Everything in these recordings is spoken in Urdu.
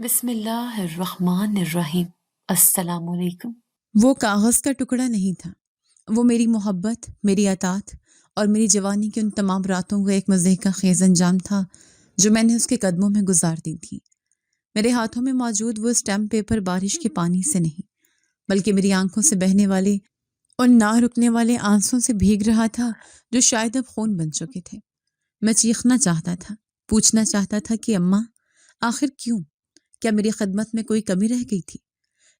بسم اللہ الرحمن الرحیم۔ السلام علیکم۔ وہ کاغذ کا ٹکڑا نہیں تھا، وہ میری محبت، میری اطاعت اور میری جوانی کی ان تمام راتوں کا ایک مزے کا خیز انجام تھا جو میں نے اس کے قدموں میں گزار دی تھی۔ میرے ہاتھوں میں موجود وہ اسٹیمپ پیپر بارش کے پانی سے نہیں بلکہ میری آنکھوں سے بہنے والے ان نہ رکنے والے آنسوں سے بھیگ رہا تھا جو شاید اب خون بن چکے تھے۔ میں چیخنا چاہتا تھا، پوچھنا چاہتا تھا کہ اماں آخر کیوں؟ کیا میری خدمت میں کوئی کمی رہ گئی تھی؟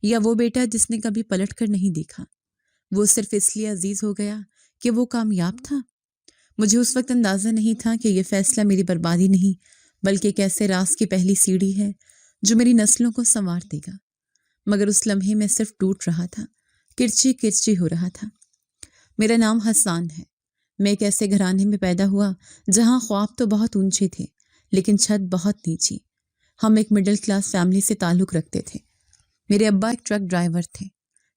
یا وہ بیٹا جس نے کبھی پلٹ کر نہیں دیکھا، وہ صرف اس لیے عزیز ہو گیا کہ وہ کامیاب تھا؟ مجھے اس وقت اندازہ نہیں تھا کہ یہ فیصلہ میری بربادی نہیں بلکہ ایک ایسے راز کی پہلی سیڑھی ہے جو میری نسلوں کو سنوار دے گا۔ مگر اس لمحے میں صرف ٹوٹ رہا تھا، کرچی کرچی ہو رہا تھا۔ میرا نام حسان ہے۔ میں ایک ایسے گھرانے میں پیدا ہوا جہاں خواب تو بہت اونچے تھے لیکن چھت بہت نیچی۔ ہم ایک مڈل کلاس فیملی سے تعلق رکھتے تھے۔ میرے ابا ایک ٹرک ڈرائیور تھے،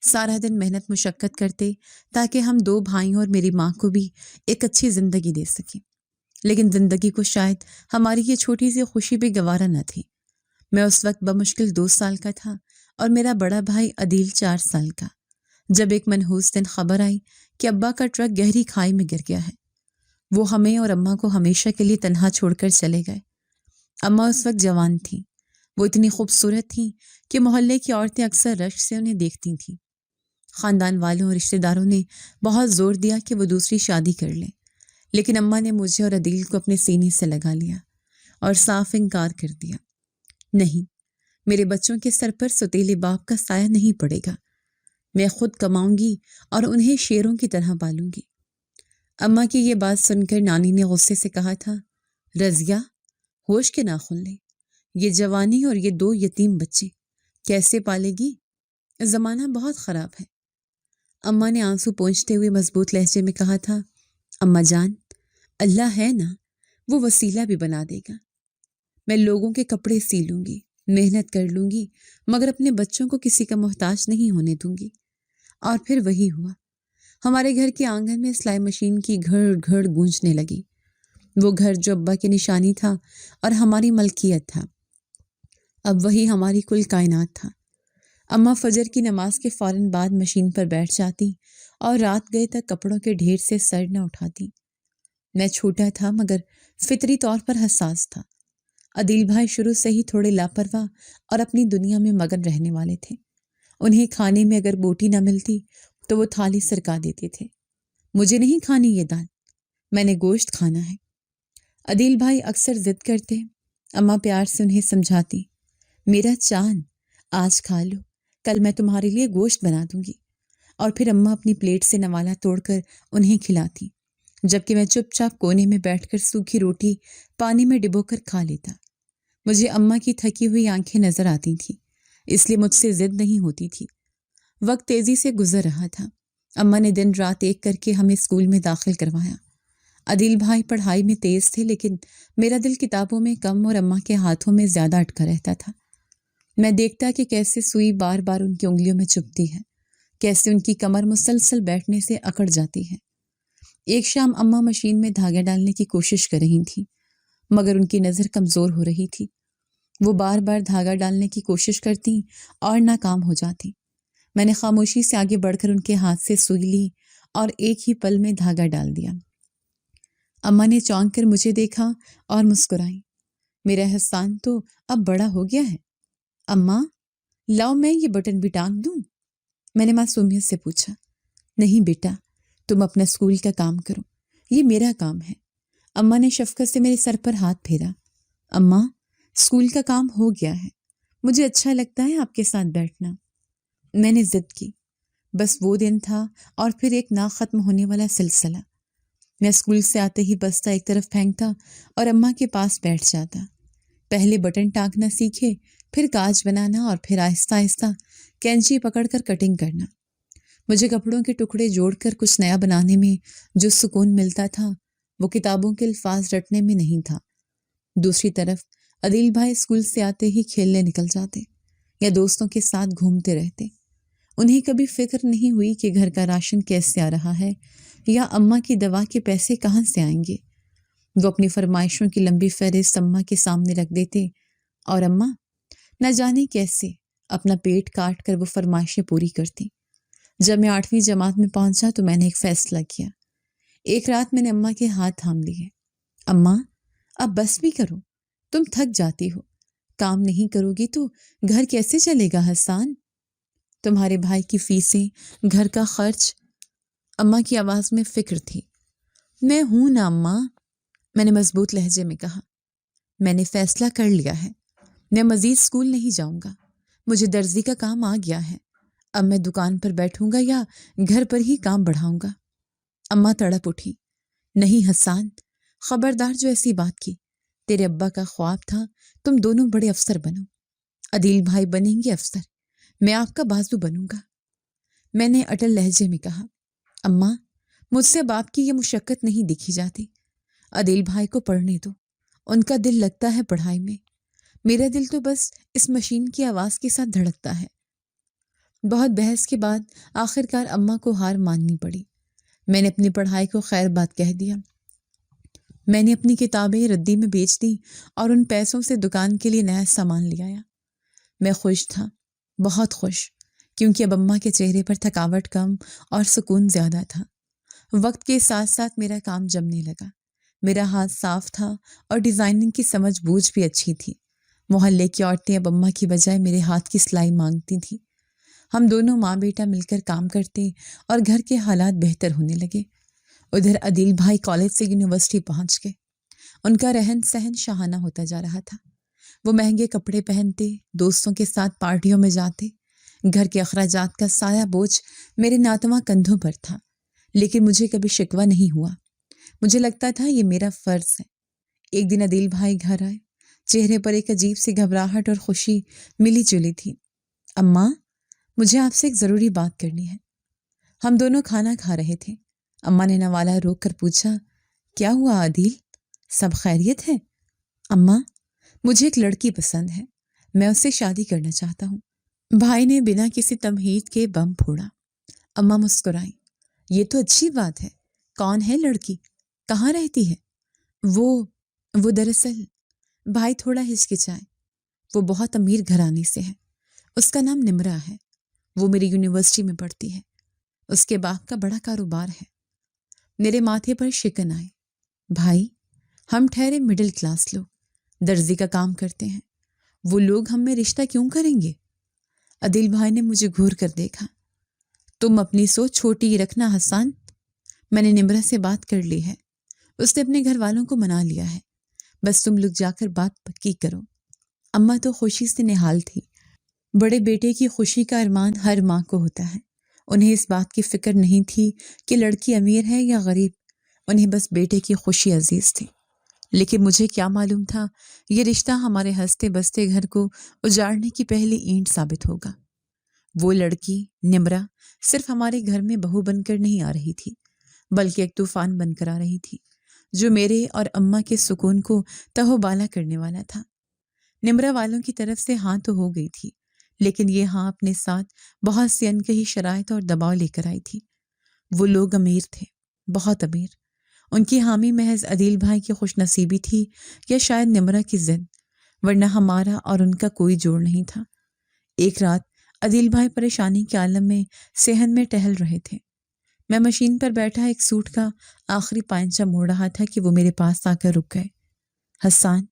سارا دن محنت مشقت کرتے تاکہ ہم دو بھائیوں اور میری ماں کو بھی ایک اچھی زندگی دے سکیں، لیکن زندگی کو شاید ہماری یہ چھوٹی سی خوشی بھی گوارا نہ تھی۔ میں اس وقت بمشکل 2 سال کا تھا اور میرا بڑا بھائی عدیل 4 سال کا، جب ایک منحوس دن خبر آئی کہ ابا کا ٹرک گہری کھائی میں گر گیا ہے۔ وہ ہمیں اور اماں کو ہمیشہ کے لیے تنہا چھوڑ کر چلے گئے۔ اماں اس وقت جوان تھیں، وہ اتنی خوبصورت تھیں کہ محلے کی عورتیں اکثر رشک سے انہیں دیکھتی تھیں۔ خاندان والوں اور رشتہ داروں نے بہت زور دیا کہ وہ دوسری شادی کر لیں، لیکن اماں نے مجھے اور عدیل کو اپنے سینے سے لگا لیا اور صاف انکار کر دیا۔ نہیں، میرے بچوں کے سر پر ستیلے باپ کا سایہ نہیں پڑے گا۔ میں خود کماؤں گی اور انہیں شیروں کی طرح پالوں گی۔ اماں کی یہ بات سن کر نانی نے غصے سے کہا تھا، رضیہ ہوش کے ناخن لے، یہ جوانی اور یہ 2 یتیم بچے کیسے پالے گی؟ زمانہ بہت خراب ہے۔ اماں نے آنسو پونچھتے ہوئے مضبوط لہجے میں کہا تھا، اماں جان، اللہ ہے نا، وہ وسیلہ بھی بنا دے گا۔ میں لوگوں کے کپڑے سی لوں گی، محنت کر لوں گی، مگر اپنے بچوں کو کسی کا محتاج نہیں ہونے دوں گی۔ اور پھر وہی ہوا۔ ہمارے گھر کے آنگن میں سلائی مشین کی گھڑ گھڑ گونجنے لگی۔ وہ گھر جو ابا کی نشانی تھا اور ہماری ملکیت تھا، اب وہی ہماری کل کائنات تھا۔ اماں فجر کی نماز کے فوراً بعد مشین پر بیٹھ جاتی اور رات گئے تک کپڑوں کے ڈھیر سے سر نہ اٹھاتی۔ میں چھوٹا تھا مگر فطری طور پر حساس تھا۔ عدیل بھائی شروع سے ہی تھوڑے لاپرواہ اور اپنی دنیا میں مگن رہنے والے تھے۔ انہیں کھانے میں اگر بوٹی نہ ملتی تو وہ تھالی سرکا دیتے تھے۔ مجھے نہیں کھانی یہ دال، میں نے گوشت کھانا ہے۔ عدیل بھائی اکثر ضد کرتے، اماں پیار سے انہیں سمجھاتی، میرا چاند آج کھا لو، کل میں تمہارے لیے گوشت بنا دوں گی۔ اور پھر اماں اپنی پلیٹ سے نوالا توڑ کر انہیں کھلاتی، جبکہ میں چپ چاپ کونے میں بیٹھ کر سوکھی روٹی پانی میں ڈبو کر کھا لیتا۔ مجھے اماں کی تھکی ہوئی آنکھیں نظر آتی تھیں، اس لیے مجھ سے ضد نہیں ہوتی تھی۔ وقت تیزی سے گزر رہا تھا۔ اماں نے دن رات ایک کر کے ہمیں اسکول میں داخل کروایا۔ عدیل بھائی پڑھائی میں تیز تھے لیکن میرا دل کتابوں میں کم اور اماں کے ہاتھوں میں زیادہ اٹکا رہتا تھا۔ میں دیکھتا کہ کیسے سوئی بار بار ان کی انگلیوں میں چبھتی ہے، کیسے ان کی کمر مسلسل بیٹھنے سے اکڑ جاتی ہے۔ ایک شام اماں مشین میں دھاگا ڈالنے کی کوشش کر رہی تھیں مگر ان کی نظر کمزور ہو رہی تھی۔ وہ بار بار دھاگا ڈالنے کی کوشش کرتی اور ناکام ہو جاتی۔ میں نے خاموشی سے آگے بڑھ کر ان کے ہاتھ سے سوئی لی اور ایک ہی پل میں دھاگا ڈال دیا۔ اماں نے چونک کر مجھے دیکھا اور مسکرائی، میرا حسان تو اب بڑا ہو گیا ہے۔ اماں لاؤ میں یہ بٹن بھی ٹانگ دوں؟ میں نے معصومیت سے پوچھا۔ نہیں بیٹا، تم اپنا اسکول کا کام کرو، یہ میرا کام ہے۔ اماں نے شفقت سے میرے سر پر ہاتھ پھیرا۔ اماں اسکول کا کام ہو گیا ہے، مجھے اچھا لگتا ہے آپ کے ساتھ بیٹھنا۔ میں نے ضد کی۔ بس وہ دن تھا اور پھر ایک نہ ختم ہونے والا سلسلہ۔ میں اسکول سے آتے ہی بستہ ایک طرف پھینکتا اور اماں کے پاس بیٹھ جاتا۔ پہلے بٹن ٹانکنا سیکھے، پھر کاج بنانا اور پھر آہستہ آہستہ کینچی پکڑ کر کٹنگ کرنا۔ مجھے کپڑوں کے ٹکڑے جوڑ کر کچھ نیا بنانے میں جو سکون ملتا تھا وہ کتابوں کے الفاظ رٹنے میں نہیں تھا۔ دوسری طرف عدیل بھائی اسکول سے آتے ہی کھیلنے نکل جاتے یا دوستوں کے ساتھ گھومتے رہتے۔ انہیں کبھی فکر نہیں ہوئی کہ گھر کا راشن کیسے آ رہا ہے یا اماں کی دوا کے پیسے کہاں سے آئیں گے۔ وہ اپنی فرمائشوں کی لمبی فہرست اماں کے سامنے رکھ دیتے اور اماں نہ جانے کیسے اپنا پیٹ کاٹ کر وہ فرمائشیں پوری کرتی۔ جب میں 8ویں جماعت میں پہنچا تو میں نے ایک فیصلہ کیا۔ ایک رات میں نے اماں کے ہاتھ تھام لیے۔ اماں، اب بس بھی کرو، تم تھک جاتی ہو، کام نہیں کرو گی تو گھر کیسے چلے گا حسان؟ تمہارے بھائی کی فیسیں، گھر کا خرچ۔ اماں کی آواز میں فکر تھی۔ میں ہوں نا اماں، میں نے مضبوط لہجے میں کہا۔ میں نے فیصلہ کر لیا ہے، میں مزید اسکول نہیں جاؤں گا، مجھے درزی کا کام آ گیا ہے، اب میں دکان پر بیٹھوں گا یا گھر پر ہی کام بڑھاؤں گا۔ اماں تڑپ اٹھی۔ نہیں حسان، خبردار جو ایسی بات کی، تیرے ابا کا خواب تھا تم دونوں بڑے افسر بنو، عدیل بھائی بنیں گے افسر، میں آپ کا بازو بنوں گا۔ میں نے اٹل لہجے میں کہا، اماں مجھ سے باپ کی یہ مشقت نہیں دیکھی جاتی، عدیل بھائی کو پڑھنے دو، ان کا دل لگتا ہے پڑھائی میں، میرا دل تو بس اس مشین کی آواز کے ساتھ دھڑکتا ہے۔ بہت بحث کے بعد آخر کار اماں کو ہار ماننی پڑی۔ میں نے اپنی پڑھائی کو خیر بات کہہ دیا۔ میں نے اپنی کتابیں ردی میں بیچ دی اور ان پیسوں سے دکان کے لیے نیا سامان لے آیا۔ میں خوش تھا، بہت خوش، کیونکہ اب اماں کے چہرے پر تھکاوٹ کم اور سکون زیادہ تھا۔ وقت کے ساتھ ساتھ میرا کام جمنے لگا، میرا ہاتھ صاف تھا اور ڈیزائننگ کی سمجھ بوجھ بھی اچھی تھی۔ محلے کی عورتیں اب اماں کی بجائے میرے ہاتھ کی سلائی مانگتی تھیں۔ ہم دونوں ماں بیٹا مل کر کام کرتے اور گھر کے حالات بہتر ہونے لگے۔ ادھر عدیل بھائی کالج سے یونیورسٹی پہنچ گئے۔ ان کا رہن سہن شاہانہ ہوتا جا رہا تھا۔ وہ مہنگے کپڑے پہنتے، دوستوں کے ساتھ پارٹیوں میں جاتے۔ گھر کے اخراجات کا سایہ بوجھ میرے ناتواں کندھوں پر تھا، لیکن مجھے کبھی شکوہ نہیں ہوا۔ مجھے لگتا تھا یہ میرا فرض ہے۔ ایک دن عدیل بھائی گھر آئے، چہرے پر ایک عجیب سی گھبراہٹ اور خوشی ملی جلی تھی۔ اماں، مجھے آپ سے ایک ضروری بات کرنی ہے۔ ہم دونوں کھانا کھا رہے تھے۔ اماں نے نوالا روک کر پوچھا، کیا ہوا عدیل، سب خیریت ہے؟ اماں، مجھے ایک لڑکی پسند ہے، میں اس سے شادی کرنا چاہتا ہوں۔ بھائی نے بنا کسی تمہید کے بم پھوڑا۔ اماں مسکرائیں، یہ تو اچھی بات ہے، کون ہے لڑکی، کہاں رہتی ہے؟ وہ دراصل، بھائی تھوڑا ہچکچائے، وہ بہت امیر گھرانے سے ہے، اس کا نام نمرا ہے، وہ میری یونیورسٹی میں پڑھتی ہے، اس کے باپ کا بڑا کاروبار ہے۔ میرے ماتھے پر شکن آئی۔ بھائی، ہم ٹھہرے مڈل کلاس لوگ، درزی کا کام کرتے ہیں، وہ لوگ ہم میں رشتہ کیوں کریں گے؟ عدیل بھائی نے مجھے گھور کر دیکھا۔ تم اپنی سوچ چھوٹی ہی رکھنا حسان، میں نے نمرا سے بات کر لی ہے، اس نے اپنے گھر والوں کو منا لیا ہے، بس تم لوگ جا کر بات پکی کرو۔ اماں تو خوشی سے نہال تھی۔ بڑے بیٹے کی خوشی کا ارمان ہر ماں کو ہوتا ہے۔ انہیں اس بات کی فکر نہیں تھی کہ لڑکی امیر ہے یا غریب، انہیں بس بیٹے کی خوشی عزیز تھی۔ لیکن مجھے کیا معلوم تھا یہ رشتہ ہمارے ہنستے بستے گھر کو اجاڑنے کی پہلی اینٹ ثابت ہوگا۔ وہ لڑکی نمرا صرف ہمارے گھر میں بہو بن کر نہیں آ رہی تھی، بلکہ ایک طوفان بن کر آ رہی تھی جو میرے اور اماں کے سکون کو تہو بالا کرنے والا تھا۔ نمرا والوں کی طرف سے ہاں تو ہو گئی تھی، لیکن یہ ہاں اپنے ساتھ بہت سی انکہی شرائط اور دباؤ لے کر آئی تھی۔ وہ لوگ امیر تھے، بہت امیر۔ ان کی حامی محض عدیل بھائی کی خوش نصیبی تھی یا شاید نمرا کی ضد، ورنہ ہمارا اور ان کا کوئی جوڑ نہیں تھا۔ ایک رات عدیل بھائی پریشانی کے عالم میں صحن میں ٹہل رہے تھے۔ میں مشین پر بیٹھا ایک سوٹ کا آخری پائنچہ موڑ رہا تھا کہ وہ میرے پاس آ کر رک گئے۔ حسان،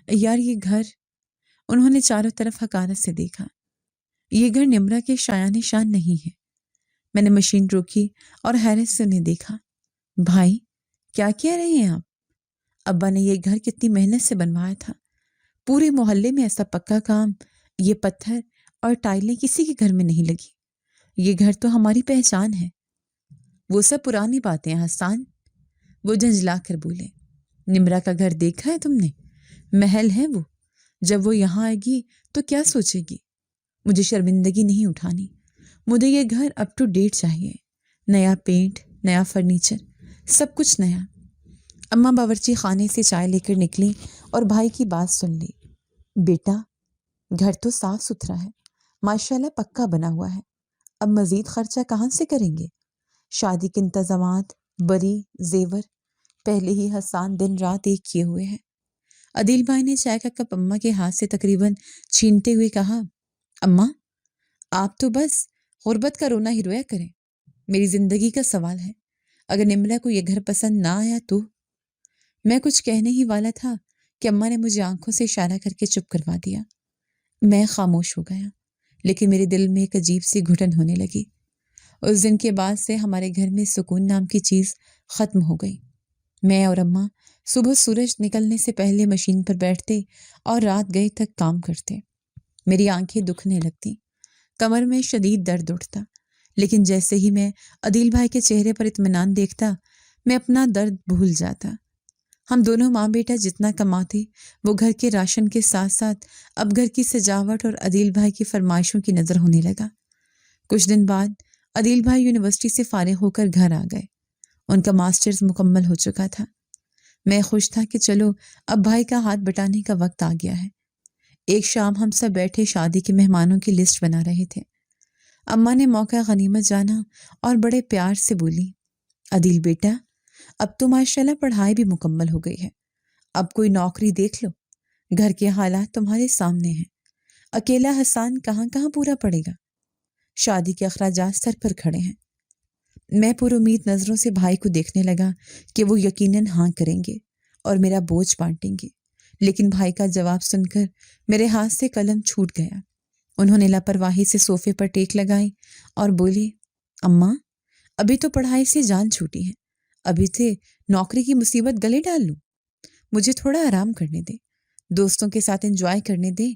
یار یہ گھر، انہوں نے چاروں طرف حقارت سے دیکھا، یہ گھر نمرا کے شایان شان نہیں ہے۔ میں نے مشین روکی اور حیرت سے انہیں دیکھا۔ بھائی، کیا کہہ رہے ہیں آپ؟ ابا نے یہ گھر کتنی محنت سے بنوایا تھا، پورے محلے میں ایسا پکا کام، یہ پتھر اور ٹائلیں کسی کے گھر میں نہیں لگی، یہ گھر تو ہماری پہچان ہے۔ وہ سب پرانی باتیں ہیں حسان، وہ جھنجھلا کر بولے۔ نمرا کا گھر دیکھا ہے تم نے؟ محل ہے وہ، جب وہ یہاں آئے گی تو کیا سوچے گی؟ مجھے شرمندگی نہیں اٹھانی، مجھے یہ گھر اپ ٹو ڈیٹ چاہیے، نیا پینٹ، نیا فرنیچر، سب کچھ نیا۔ اماں باورچی خانے سے چائے لے کر نکلی اور بھائی کی بات سن لی۔ بیٹا، گھر تو صاف ستھرا ہے، ماشاءاللہ پکا بنا ہوا ہے، اب مزید خرچہ کہاں سے کریں گے؟ شادی کے انتظامات، بری، زیور، پہلے ہی حسان دن رات ایک کیے ہوئے ہیں۔ عدیل بھائی نے چائے کا کپ اماں کے ہاتھ سے تقریباً چھینتے ہوئے کہا، اماں آپ تو بس غربت کا رونا ہی رویا کریں، میری زندگی کا سوال ہے، اگر نمرا کو یہ گھر پسند نہ آیا تو؟ میں کچھ کہنے ہی والا تھا کہ اماں نے مجھے آنکھوں سے اشارہ کر کے چپ کروا دیا۔ میں خاموش ہو گیا، لیکن میرے دل میں ایک عجیب سی گھٹن ہونے لگی۔ اس دن کے بعد سے ہمارے گھر میں سکون نام کی چیز ختم ہو گئی۔ میں اور اماں صبح سورج نکلنے سے پہلے مشین پر بیٹھتے اور رات گئے تک کام کرتے۔ میری آنکھیں دکھنے لگتی، کمر میں شدید درد اٹھتا، لیکن جیسے ہی میں عدیل بھائی کے چہرے پر اطمینان دیکھتا، میں اپنا درد بھول جاتا۔ ہم دونوں ماں بیٹا جتنا کماتے، وہ گھر کے راشن کے ساتھ ساتھ اب گھر کی سجاوٹ اور عدیل بھائی کی فرمائشوں کی نظر ہونے لگا۔ کچھ دن بعد عدیل بھائی یونیورسٹی سے فارغ ہو کر گھر آ گئے۔ ان کا ماسٹرز مکمل ہو چکا تھا۔ میں خوش تھا کہ چلو اب بھائی کا ہاتھ بٹانے کا وقت آ گیا ہے۔ ایک شام ہم سب بیٹھے شادی کے مہمانوں کی لسٹ بنا رہے تھے۔ اماں نے موقع غنیمت جانا اور بڑے پیار سے بولی، عدیل بیٹا اب تو ماشاءاللہ پڑھائی بھی مکمل ہو گئی ہے، اب کوئی نوکری دیکھ لو، گھر کے حالات تمہارے سامنے ہیں، اکیلا حسان کہاں کہاں پورا پڑے گا، شادی کے اخراجات سر پر کھڑے ہیں۔ میں پر امید نظروں سے بھائی کو دیکھنے لگا کہ وہ یقیناً ہاں کریں گے اور میرا بوجھ بانٹیں گے، لیکن بھائی کا جواب سن کر میرے ہاتھ سے قلم چھوٹ گیا۔ انہوں نے لاپرواہی سے صوفے پر ٹیک لگائی اور بولے، اماں ابھی تو پڑھائی سے جان چھوٹی ہے، ابھی سے نوکری کی مصیبت گلے ڈال لوں، مجھے تھوڑا آرام کرنے دے، دوستوں کے ساتھ انجوائے کرنے دے،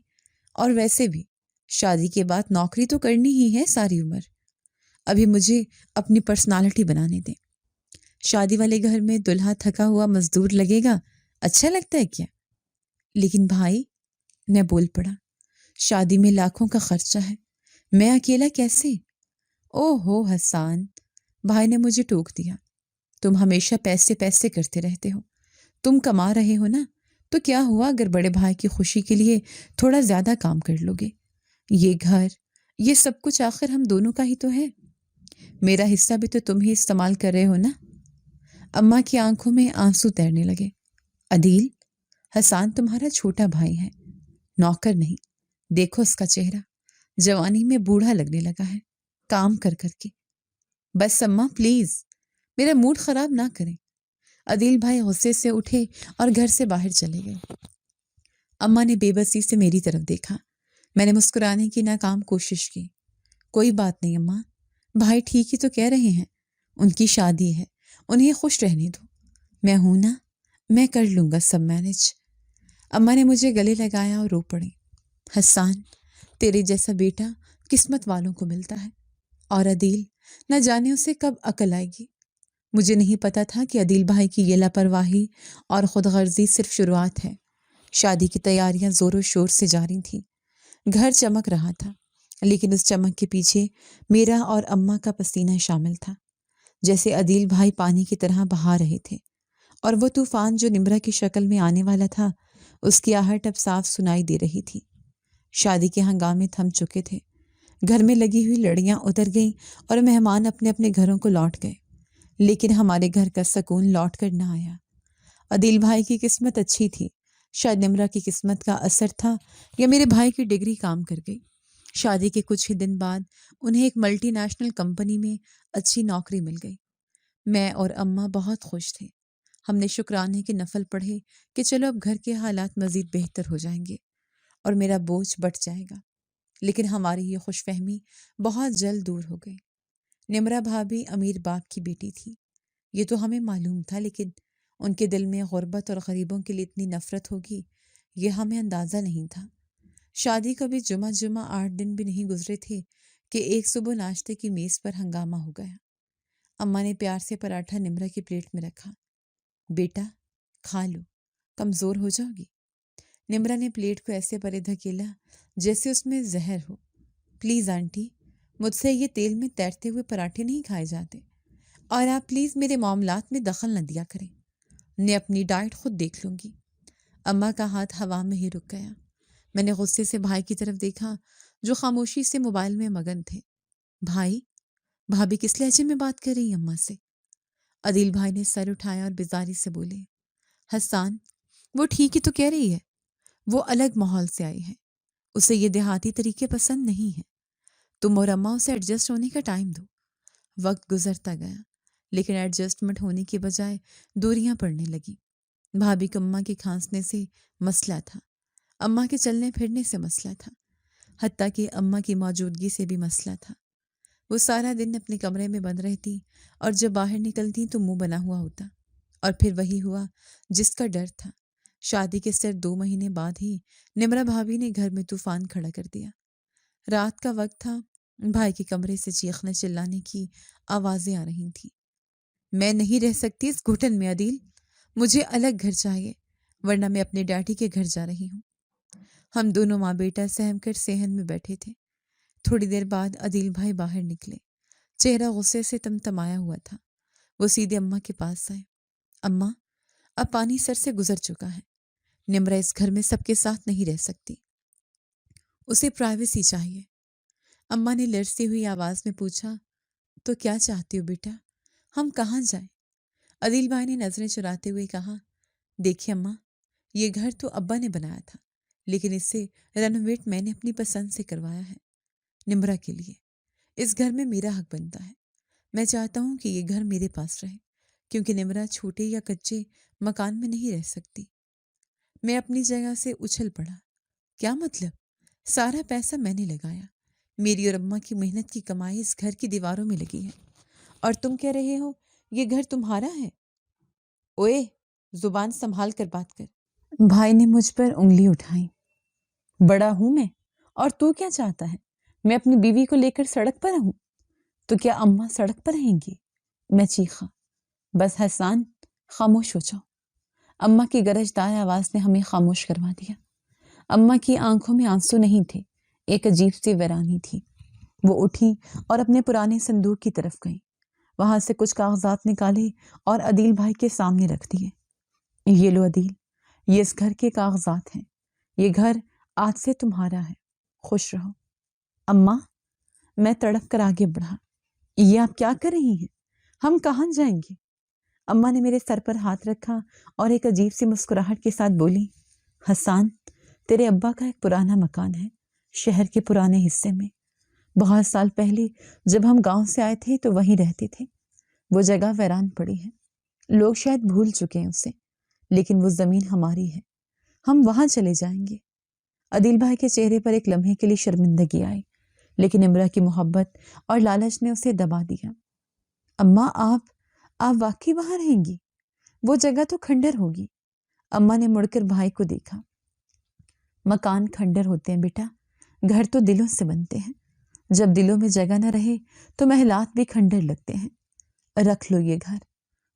اور ویسے بھی شادی کے بعد نوکری تو کرنی ہی ہے ساری عمر، ابھی مجھے اپنی پرسنالٹی بنانے دیں۔ شادی والے گھر میں دلہا تھکا ہوا مزدور لگے گا، اچھا لگتا ہے کیا؟ لیکن بھائی، میں بول پڑا، شادی میں لاکھوں کا خرچہ ہے، میں اکیلا کیسے؟ او ہو حسان، بھائی نے مجھے ٹوک دیا، تم ہمیشہ پیسے پیسے کرتے رہتے ہو، تم کما رہے ہو نا، تو کیا ہوا اگر بڑے بھائی کی خوشی کے لیے تھوڑا زیادہ کام کر لو گے؟ یہ گھر، یہ سب کچھ آخر ہم دونوں کا ہی تو ہے، میرا حصہ بھی تو تم ہی استعمال کر رہے ہو نا۔ اماں کی آنکھوں میں آنسو تیرنے لگے۔ عدیل، حسان تمہارا چھوٹا بھائی ہے، نوکر نہیں، دیکھو اس کا چہرہ، جوانی میں بوڑھا لگنے لگا ہے کام کر کر کے۔ بس اماں پلیز میرا موڈ خراب نہ کریں۔ عدیل بھائی غصے سے اٹھے اور گھر سے باہر چلے گئے۔ اماں نے بے بسی سے میری طرف دیکھا۔ میں نے مسکرانے کی ناکام کوشش کی۔ کوئی بات نہیں اماں، بھائی ٹھیک ہی تو کہہ رہے ہیں، ان کی شادی ہے، انہیں خوش رہنے دو، میں ہوں نا، میں کر لوں گا سب مینج۔ اماں نے مجھے گلے لگایا اور رو پڑی، حسان تیرے جیسا بیٹا قسمت والوں کو ملتا ہے، اور عدیل نہ جانے اسے کب عقل آئے گی۔ مجھے نہیں پتا تھا کہ عدیل بھائی کی یہ لاپرواہی اور خود غرضی صرف شروعات ہے۔ شادی کی تیاریاں زور و شور سے جاری تھیں، گھر چمک رہا تھا، لیکن اس چمک کے پیچھے میرا اور اماں کا پسینہ شامل تھا، جیسے عدیل بھائی پانی کی طرح بہا رہے تھے، اور وہ طوفان جو نمرا کی شکل میں آنے والا تھا، اس کی آہٹ اب صاف سنائی دے رہی تھی۔ شادی کے ہنگامے تھم چکے تھے، گھر میں لگی ہوئی لڑیاں اتر گئیں اور مہمان اپنے اپنے گھروں کو لوٹ گئے، لیکن ہمارے گھر کا سکون لوٹ کر نہ آیا۔ عدیل بھائی کی قسمت اچھی تھی، شاید نمرا کی قسمت کا اثر تھا، یا میرے بھائی کی ڈگری کام کر گئی۔ شادی کے کچھ ہی دن بعد انہیں ایک ملٹی نیشنل کمپنی میں اچھی نوکری مل گئی۔ میں اور اماں بہت خوش تھے۔ ہم نے شکرانے کے نفل پڑھے کہ چلو اب گھر کے حالات مزید بہتر ہو جائیں گے اور میرا بوجھ بٹ جائے گا، لیکن ہماری یہ خوش فہمی بہت جلد دور ہو گئی۔ نمرا بھابھی امیر باپ کی بیٹی تھی، یہ تو ہمیں معلوم تھا، لیکن ان کے دل میں غربت اور غریبوں کے لیے اتنی نفرت ہوگی، یہ ہمیں اندازہ نہیں تھا۔ شادی کا بھی جمعہ 8 دن بھی نہیں گزرے تھے کہ ایک صبح ناشتے کی میز پر ہنگامہ ہو گیا۔ اماں نے پیار سے پراٹھا نمرا کی پلیٹ میں رکھا۔ بیٹا کھا لو، کمزور ہو جاؤ گی۔ نمرا نے پلیٹ کو ایسے پرے دھکیلا جیسے اس میں زہر ہو۔ پلیز آنٹی، مجھ سے یہ تیل میں تیرتے ہوئے پراٹھے نہیں کھائے جاتے، اور آپ پلیز میرے معاملات میں دخل نہ دیا کریں، میں اپنی ڈائٹ خود دیکھ لوں گی۔ اماں کا ہاتھ ہوا میں ہی رک گیا۔ میں نے غصے سے بھائی کی طرف دیکھا جو خاموشی سے موبائل میں مگن تھے۔ بھائی، بھابھی کس لہجے میں بات کر رہی اماں سے؟ عدیل بھائی نے سر اٹھایا اور بیزاری سے بولے، حسان وہ ٹھیک ہی تو کہہ رہی ہے، وہ الگ ماحول سے آئی ہے، اسے یہ دیہاتی طریقے پسند نہیں ہیں۔ تم اور اماں اسے ایڈجسٹ ہونے کا ٹائم دو۔ وقت گزرتا گیا لیکن ایڈجسٹمنٹ ہونے کی بجائے دوریاں پڑنے لگیں۔ بھابھی کو اماں کے کھانسنے سے مسئلہ تھا، اماں کے چلنے پھرنے سے مسئلہ تھا، حتیٰ کہ اماں کی موجودگی سے بھی مسئلہ تھا۔ وہ سارا دن اپنے کمرے میں بند رہتی اور جب باہر نکلتی تو منہ بنا ہوا ہوتا۔ اور پھر وہی ہوا جس کا ڈر تھا۔ شادی کے صرف 2 مہینے بعد ہی نمرا بھابھی نے گھر میں طوفان کھڑا کر دیا۔ رات کا وقت تھا، بھائی کے کمرے سے چیخنے چلانے کی آوازیں آ رہی تھیں۔ میں نہیں رہ سکتی اس گھٹن میں عدیل، مجھے الگ گھر چاہیے ورنہ میں اپنے ڈیڈی کے گھر جا رہی ہوں۔ ہم دونوں ماں بیٹا سہم کر صحن میں بیٹھے تھے۔ تھوڑی دیر بعد عدیل بھائی باہر نکلے، چہرہ غصے سے تمتمایا ہوا تھا۔ وہ سیدھے اماں کے پاس آئے۔ اماں، اب پانی سر سے گزر چکا ہے، نمرا اس گھر میں سب کے ساتھ نہیں رہ سکتی، اسے پرائیویسی چاہیے۔ اماں نے لرزتی ہوئی آواز میں پوچھا، تو کیا چاہتی ہو بیٹا، ہم کہاں جائیں؟ عدیل بھائی نے نظریں چراتے ہوئے کہا، دیکھیے اماں، یہ گھر تو ابا نے بنایا تھا لیکن اسے رینوویٹ میں نے اپنی پسند سے کروایا ہے، نمرا کے لیے۔ اس گھر میں میرا حق بنتا ہے، میں چاہتا ہوں کہ یہ گھر میرے پاس رہے کیونکہ نمرا چھوٹے یا کچے مکان میں نہیں رہ سکتی۔ میں اپنی جگہ سے اچھل پڑا۔ کیا مطلب؟ سارا پیسہ میں نے لگایا، میری اور اماں کی محنت کی کمائی اس گھر کی دیواروں میں لگی ہے، اور تم کہہ رہے ہو یہ گھر تمہارا ہے؟ اوئے، زبان سنبھال کر بات کر۔ بھائی نے مجھ پر انگلی اٹھائی۔ بڑا ہوں میں، اور تو کیا چاہتا ہے میں اپنی بیوی کو لے کر سڑک پر رہوں؟ تو کیا اماں سڑک پر رہیں گی؟ میں چیخا۔ بس حسان، خاموش ہو جاؤ۔ اماں کی گرجدار آواز نے ہمیں خاموش کروا دیا۔ اماں کی آنکھوں میں آنسو نہیں تھے، ایک عجیب سی ویرانی تھی۔ وہ اٹھی اور اپنے پرانے صندوق کی طرف گئی، وہاں سے کچھ کاغذات نکالے اور عدیل بھائی کے سامنے رکھ دیے۔ یہ لو عدیل، یہ اس گھر کے کاغذات ہیں، یہ گھر آج سے تمہارا ہے، خوش رہو۔ اماں، میں تڑپ کر آگے بڑھا۔ یہ آپ کیا کر رہی ہیں؟ ہم کہاں جائیں گے؟ اماں نے میرے سر پر ہاتھ رکھا اور ایک عجیب سی مسکراہٹ کے ساتھ بولی، حسان، تیرے ابا کا ایک پرانا مکان ہے شہر کے پرانے حصے میں، بہت سال پہلے جب ہم گاؤں سے آئے تھے تو وہیں رہتے تھے۔ وہ جگہ ویران پڑی ہے، لوگ شاید بھول چکے ہیں اسے، لیکن وہ زمین ہماری ہے، ہم وہاں چلے جائیں گے۔ عدیل بھائی کے چہرے پر ایک لمحے کے لیے شرمندگی آئی، لیکن امرا کی محبت اور لالچ نے اسے دبا دیا۔ اماں، آپ واقعی وہاں رہیں گی؟ وہ جگہ تو کھنڈر ہوگی۔ اماں نے مڑ کر بھائی کو دیکھا۔ مکان کھنڈر ہوتے ہیں بیٹا، گھر تو دلوں سے بنتے ہیں، جب دلوں میں جگہ نہ رہے تو محلات بھی کھنڈر لگتے ہیں۔ رکھ لو یہ گھر،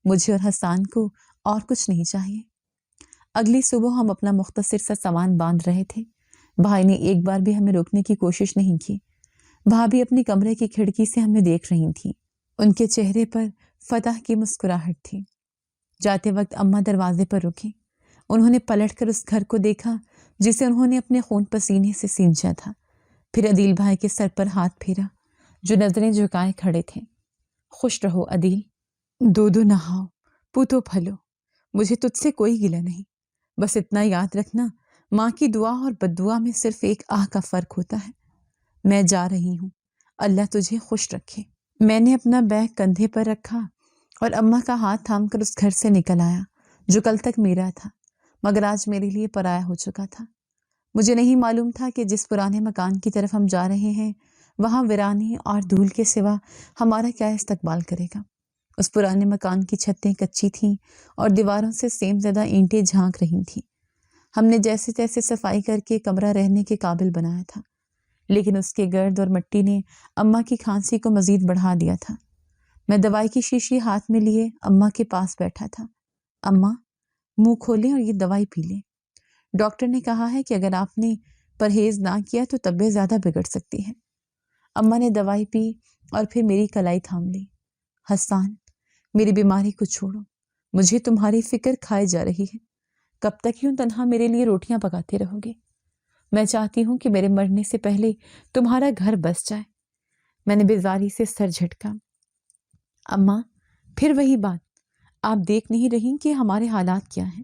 مجھے اور حسان کو اور کچھ نہیں چاہیے۔ اگلی صبح ہم اپنا مختصر سا سامان باندھ رہے تھے، بھائی نے ایک بار بھی ہمیں روکنے کی کوشش نہیں کی۔ بھابھی اپنی کمرے کی کھڑکی سے ہمیں دیکھ رہی تھی، ان کے چہرے پر فتح کی مسکراہٹ تھی۔ جاتے وقت اماں دروازے پر رکی، انہوں نے پلٹ کر اس گھر کو دیکھا جسے انہوں نے اپنے خون پسینے سے سینچا تھا، پھر عدیل بھائی کے سر پر ہاتھ پھیرا جو نظریں جھکائے کھڑے تھے۔ خوش رہو عدیل، دو نہاؤ، پوتو پھلو، مجھے تجھ سے کوئی گلہ نہیں، بس اتنا یاد رکھنا، ماں کی دعا اور بد دعا میں صرف ایک آہ کا فرق ہوتا ہے۔ میں جا رہی ہوں، اللہ تجھے خوش رکھے۔ میں نے اپنا بیگ کندھے پر رکھا اور اماں کا ہاتھ تھام کر اس گھر سے نکل آیا جو کل تک میرا تھا مگر آج میرے لیے پرایا ہو چکا تھا۔ مجھے نہیں معلوم تھا کہ جس پرانے مکان کی طرف ہم جا رہے ہیں وہاں ویرانی اور دھول کے سوا ہمارا کیا استقبال کرے گا۔ اس پرانے مکان کی چھتیں کچی تھیں اور دیواروں سے سیم زدہ اینٹیں جھانک رہی تھیں۔ ہم نے جیسے تیسے صفائی کر کے کمرہ رہنے کے قابل بنایا تھا، لیکن اس کے گرد اور مٹی نے اماں کی کھانسی کو مزید بڑھا دیا تھا۔ میں دوائی کی شیشی ہاتھ میں لیے اماں کے پاس بیٹھا تھا۔ اماں، منہ کھولیں اور یہ دوائی پی لیں، ڈاکٹر نے کہا ہے کہ اگر آپ نے پرہیز نہ کیا تو طبیعت زیادہ بگڑ سکتی ہے۔ اماں نے دوائی پی اور پھر میری کلائی تھام لی۔ حسان، میری بیماری کو چھوڑو، مجھے تمہاری فکر کھائے جا رہی ہے۔ کب تک یوں تنہا میرے لیے روٹیاں پکاتے رہو گے؟ میں چاہتی ہوں کہ میرے مرنے سے پہلے تمہارا گھر بس جائے۔ میں نے بیزاری سے سر جھٹکا۔ اماں، پھر وہی بات، آپ دیکھ نہیں رہی کہ ہمارے حالات کیا ہیں؟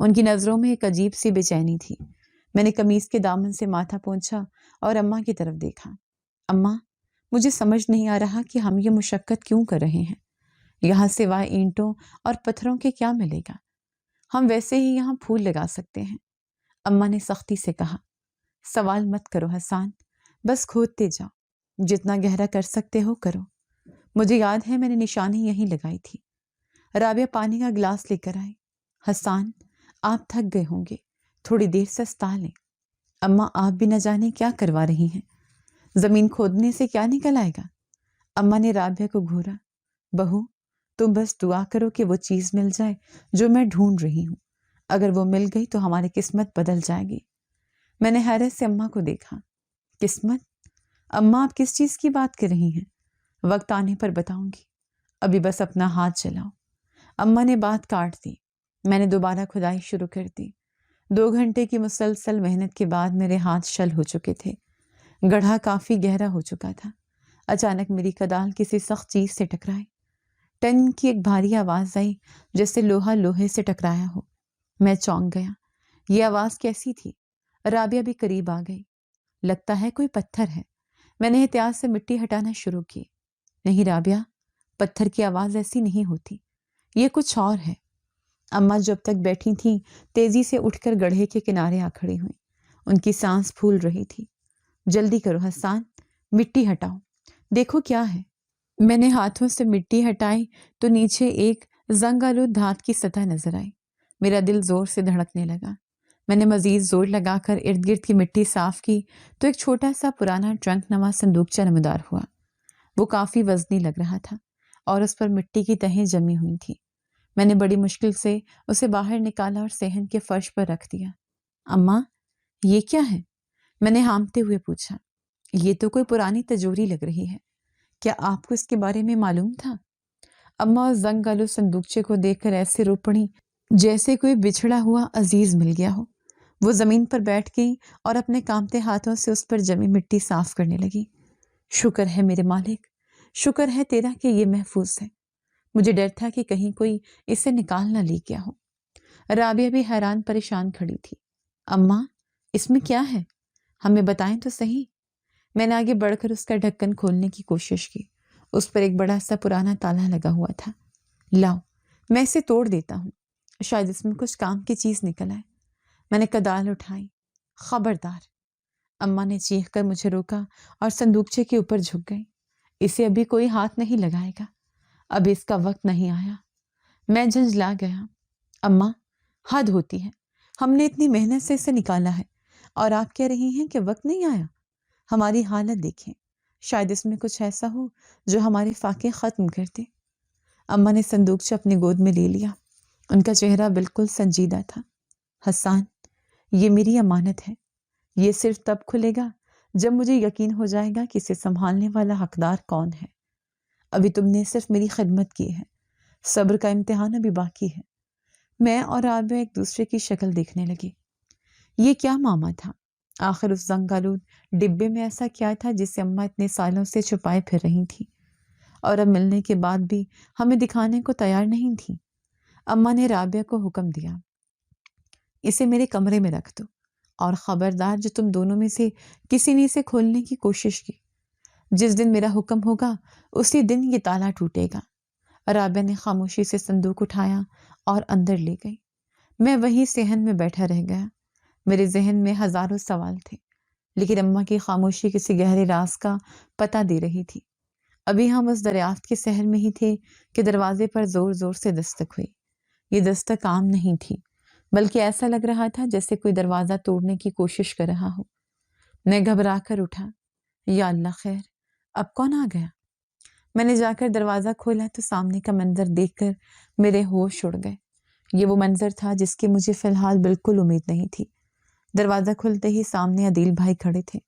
ان کی نظروں میں ایک عجیب سی بے چینی تھی۔ میں نے قمیص کے دامن سے ماتھا پونچھا اور اماں کی طرف دیکھا۔ اماں، مجھے سمجھ نہیں آ رہا کہ ہم یہ مشقت کیوں کر رہے ہیں۔ یہاں سوائے اینٹوں اور پتھروں کے کیا ملے گا؟ ہم ویسے ہی یہاں پھول لگا سکتے ہیں۔ اماں نے سختی سے کہا، سوال مت کرو حسان، بس کھودتے جاؤ، جتنا گہرا کر سکتے ہو کرو۔ مجھے یاد ہے میں نے نشانی یہیں لگائی تھی۔ رابعہ پانی کا گلاس لے کر آئی۔ حسان، آپ تھک گئے ہوں گے، تھوڑی دیر سستا لیں۔ اماں، آپ بھی نہ جانے کیا کروا رہی ہیں، زمین کھودنے سے کیا نکل آئے گا؟ اماں نے رابعہ کو گھورا۔ بہو، تم بس دعا کرو کہ وہ چیز مل جائے جو میں ڈھونڈ رہی ہوں۔ اگر وہ مل گئی تو ہماری قسمت بدل جائے گی۔ میں نے حیرت سے اماں کو دیکھا۔ قسمت؟ اماں، آپ کس چیز کی بات کر رہی ہیں؟ وقت آنے پر بتاؤں گی، ابھی بس اپنا ہاتھ چلاؤ۔ اماں نے بات کاٹ دی۔ میں نے دوبارہ کھدائی شروع کر دی۔ 2 گھنٹے کی مسلسل محنت کے بعد میرے ہاتھ شل ہو چکے تھے۔ گڑھا کافی گہرا ہو چکا تھا۔ اچانک میری کدال کسی سخت چیز سے ٹکرائی۔ ٹن کی ایک بھاری آواز آئی، جیسے لوہا لوہے سے ٹکرایا ہو۔ میں چونک گیا۔ یہ آواز کیسی تھی؟ رابعہ بھی قریب آ گئی۔ لگتا ہے کوئی پتھر ہے۔ میں نے احتیاط سے مٹی ہٹانا شروع کی۔ نہیں رابعہ، پتھر کی آواز ایسی نہیں ہوتی، یہ کچھ اور ہے۔ اماں جب تک بیٹھی تھیں تیزی سے اٹھ کر گڑھے کے کنارے آ کھڑی ہوئیں۔ ان کی سانس پھول رہی تھی۔ جلدی کرو حسان، مٹی ہٹاؤ، دیکھو کیا ہے۔ میں نے ہاتھوں سے مٹی ہٹائی تو نیچے ایک زنگ آلود دھات کی سطح نظر آئی۔ میرا دل زور سے دھڑکنے لگا۔ میں نے مزید زور لگا کر ارد گرد کی مٹی صاف کی تو ایک چھوٹا سا پرانا ٹرنک نما صندوقچہ نمودار ہوا۔ وہ کافی وزنی لگ رہا تھا اور اس پر مٹی کی تہیں جمی ہوئی تھی۔ میں نے بڑی مشکل سے اسے باہر نکالا اور صحن کے فرش پر رکھ دیا۔ اماں، یہ کیا ہے؟ میں نے ہامتے ہوئے پوچھا۔ یہ تو کوئی پرانی تجوری لگ رہی ہے، کیا آپ کو اس کے بارے میں معلوم تھا؟ اماں اس زنگ آلود صندوقچے کو دیکھ کر ایسے رو پڑی جیسے کوئی بچھڑا ہوا عزیز مل گیا ہو۔ وہ زمین پر بیٹھ گئی اور اپنے کانپتے ہاتھوں سے اس پر جمی مٹی صاف کرنے لگی۔ شکر ہے میرے مالک، شکر ہے تیرا کہ یہ محفوظ ہے۔ مجھے ڈر تھا کہ کہیں کوئی اسے نکال نہ لے گیا ہو۔ رابعہ بھی حیران پریشان کھڑی تھی۔ اماں، اس میں کیا ہے؟ ہمیں بتائیں تو صحیح۔ میں نے آگے بڑھ کر اس کا ڈھکن کھولنے کی کوشش کی۔ اس پر ایک بڑا سا پرانا تالا لگا ہوا تھا۔ لاؤ، میں اسے توڑ دیتا ہوں، شاید اس میں کچھ کام کی چیز نکل آئے۔ میں نے کدال اٹھائی۔ خبردار! اماں نے چیخ کر مجھے روکا اور صندوقچے کے اوپر جھک گئی۔ اسے ابھی کوئی ہاتھ نہیں لگائے گا، ابھی اس کا وقت نہیں آیا۔ میں جھنجھلا گیا۔ اماں، حد ہوتی ہے، ہم نے اتنی محنت سے اسے نکالا ہے اور آپ کہہ رہی ہیں کہ وقت نہیں آیا۔ ہماری حالت دیکھیں، شاید اس میں کچھ ایسا ہو جو ہمارے فاقے ختم کر دے۔ اماں نے صندوقچہ اپنی گود میں لے لیا۔ ان کا چہرہ بالکل سنجیدہ تھا۔ حسان، یہ میری امانت ہے، یہ صرف تب کھلے گا جب مجھے یقین ہو جائے گا کہ اسے سنبھالنے والا حقدار کون ہے۔ ابھی تم نے صرف میری خدمت کی ہے، صبر کا امتحان ابھی باقی ہے۔ میں اور رابعہ ایک دوسرے کی شکل دیکھنے لگے۔ یہ کیا معاملہ تھا؟ آخر اس زنگ آلود ڈبے میں ایسا کیا تھا جسے اماں اتنے سالوں سے چھپائے پھر رہی تھی اور اب ملنے کے بعد بھی ہمیں دکھانے کو تیار نہیں تھی؟ اماں نے رابعہ کو حکم دیا، اسے میرے کمرے میں رکھ دو اور خبردار جو تم دونوں میں سے کسی نے اسے کھولنے کی کوشش کی، جس دن میرا حکم ہوگا اسی دن یہ تالا ٹوٹے گا۔ رابعہ نے خاموشی سے صندوق اٹھایا اور اندر لے گئی۔ میں وہیں صحن میں بیٹھا رہ گیا۔ میرے ذہن میں ہزاروں سوال تھے، لیکن اماں کی خاموشی کسی گہرے راز کا پتہ دے رہی تھی۔ ابھی ہم اس دریافت کے سحر میں ہی تھے کہ دروازے پر زور زور سے دستک ہوئی۔ یہ دستک عام نہیں تھی، بلکہ ایسا لگ رہا تھا جیسے کوئی دروازہ توڑنے کی کوشش کر رہا ہو۔ میں گھبرا کر اٹھا۔ یا اللہ خیر، اب کون آ گیا؟ میں نے جا کر دروازہ کھولا تو سامنے کا منظر دیکھ کر میرے ہوش اڑ گئے۔ یہ وہ منظر تھا جس کی مجھے فی الحال بالکل امید نہیں تھی۔ دروازہ کھلتے ہی سامنے عدیل بھائی کھڑے تھے۔